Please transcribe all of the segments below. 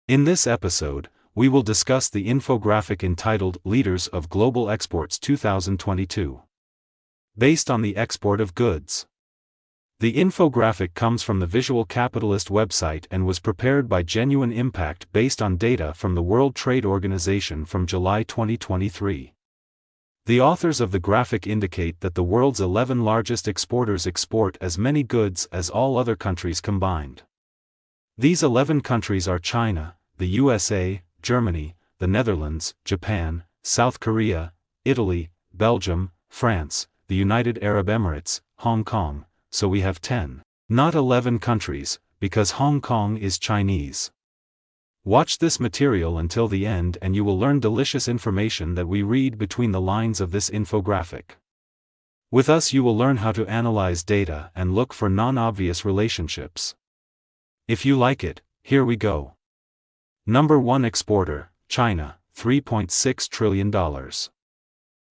In this episode, we will discuss the infographic entitled Leaders of Global Exports 2022. Based on the export of goods. The infographic comes from the Visual Capitalist website and was prepared by Genuine Impact based on data from the World Trade Organization from July 2023. The authors of the graphic indicate that the world's 11 largest exporters export as many goods as all other countries combined. These 11 countries are China, the USA, Germany, the Netherlands, Japan, South Korea, Italy, Belgium, France, the United Arab Emirates, Hong Kong, so we have 10, not 11 countries, because Hong Kong is Chinese. Watch this material until the end and you will learn delicious information that we read between the lines of this infographic. With us you will learn how to analyze data and look for non-obvious relationships. If you like it, here we go. Number 1 exporter, China, $3.6 trillion.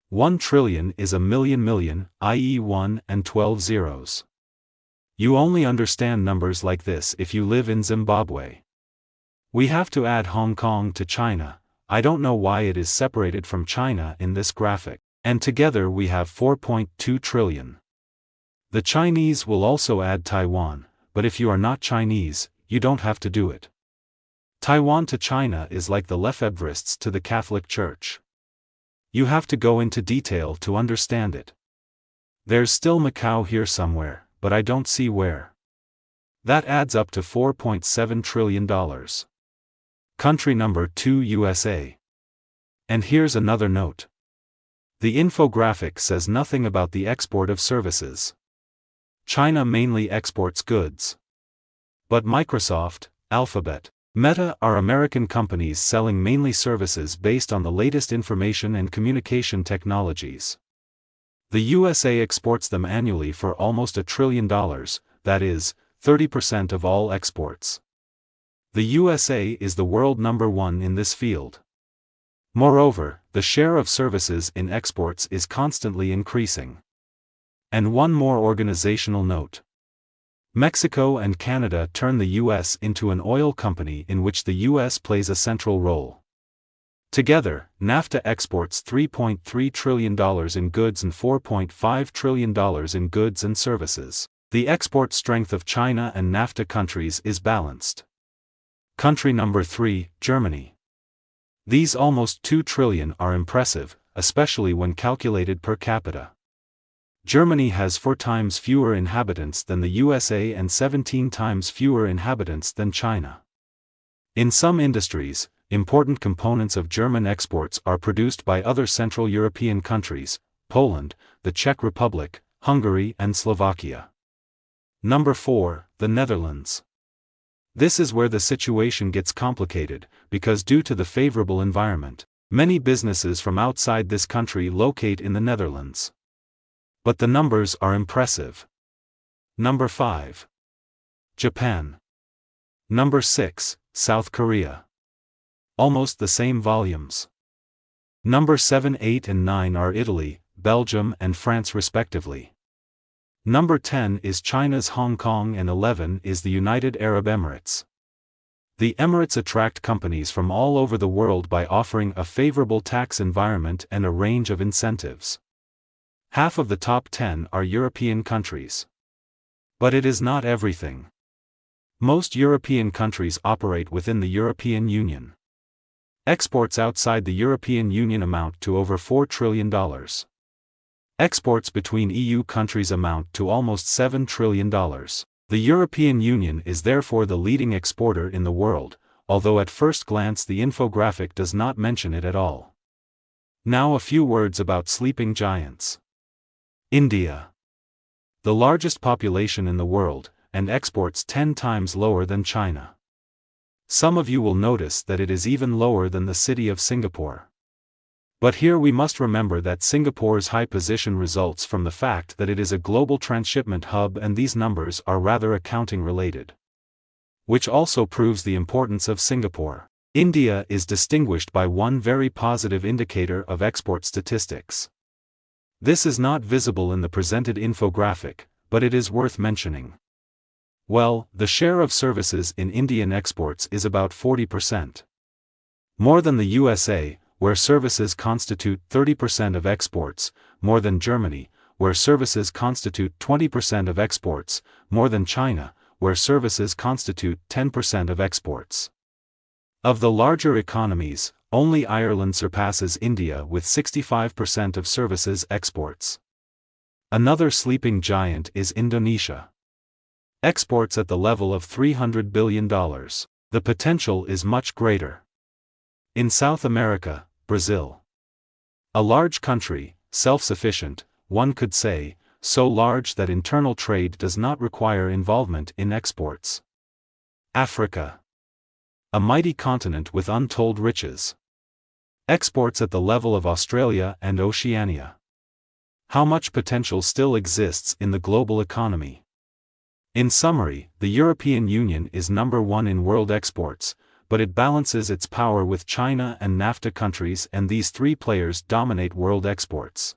1 trillion is a million, i.e. 1 and 12 zeros. You only understand numbers like this if you live in Zimbabwe. We have to add Hong Kong to China. I don't know why it is separated from China in this graphic, and together we have 4.2 trillion. The Chinese will also add Taiwan, but if you are not Chinese, you don't have to do it. Taiwan to China is like the Lefebvrists to the Catholic Church. You have to go into detail to understand it. There's still Macau here somewhere, but I don't see where. That adds up to $4.7 trillion. Country number 2 USA. And here's another note. The infographic says nothing about the export of services. China mainly exports goods. But Microsoft, Alphabet, Meta are American companies selling mainly services based on the latest information and communication technologies. The USA exports them annually for almost $1 trillion, that is, 30% of all exports. The USA is the world number 1 in this field. Moreover, the share of services in exports is constantly increasing. And one more organizational note. Mexico and Canada turn the U.S. into an oil company in which the U.S. plays a central role. Together, NAFTA exports $3.3 trillion in goods and $4.5 trillion in goods and services. The export strength of China and NAFTA countries is balanced. Country number 3, Germany. These almost 2 trillion are impressive, especially when calculated per capita. Germany has 4 times fewer inhabitants than the USA and 17 times fewer inhabitants than China. In some industries, important components of German exports are produced by other Central European countries, Poland, the Czech Republic, Hungary and Slovakia. Number 4, the Netherlands. This is where the situation gets complicated, because due to the favorable environment, many businesses from outside this country locate in the Netherlands. But the numbers are impressive. Number 5. Japan. Number 6, South Korea. Almost the same volumes. Number 7, 8 and 9 are Italy, Belgium and France respectively. Number 10 is China's Hong Kong and 11 is the United Arab Emirates. The Emirates attract companies from all over the world by offering a favorable tax environment and a range of incentives. Half of the top 10 are European countries. But it is not everything. Most European countries operate within the European Union. Exports outside the European Union amount to over $4 trillion. Exports between EU countries amount to almost $7 trillion. The European Union is therefore the leading exporter in the world, although at first glance the infographic does not mention it at all. Now a few words about sleeping giants. India. The largest population in the world, and exports 10 times lower than China. Some of you will notice that it is even lower than the city of Singapore. But here we must remember that Singapore's high position results from the fact that it is a global transshipment hub and these numbers are rather accounting related. Which also proves the importance of Singapore. India is distinguished by one very positive indicator of export statistics. This is not visible in the presented infographic, but it is worth mentioning. Well, the share of services in Indian exports is about 40%. More than the USA, where services constitute 30% of exports, more than Germany, where services constitute 20% of exports, more than China, where services constitute 10% of exports. Of the larger economies, only Ireland surpasses India with 65% of services exports. Another sleeping giant is Indonesia. Exports at the level of $300 billion. The potential is much greater. In South America, Brazil. A large country, self-sufficient, one could say, so large that internal trade does not require involvement in exports. Africa. A mighty continent with untold riches. Exports at the level of Australia and Oceania. How much potential still exists in the global economy? In summary, the European Union is number one in world exports, but it balances its power with China and NAFTA countries, and these three players dominate world exports.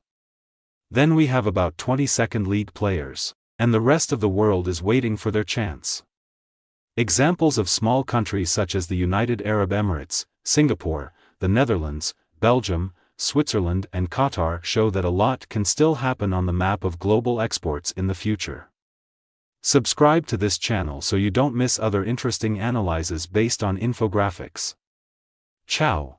Then we have about 20 second-league players, and the rest of the world is waiting for their chance. Examples of small countries such as the United Arab Emirates, Singapore, the Netherlands, Belgium, Switzerland and Qatar show that a lot can still happen on the map of global exports in the future. Subscribe to this channel so you don't miss other interesting analyses based on infographics. Ciao.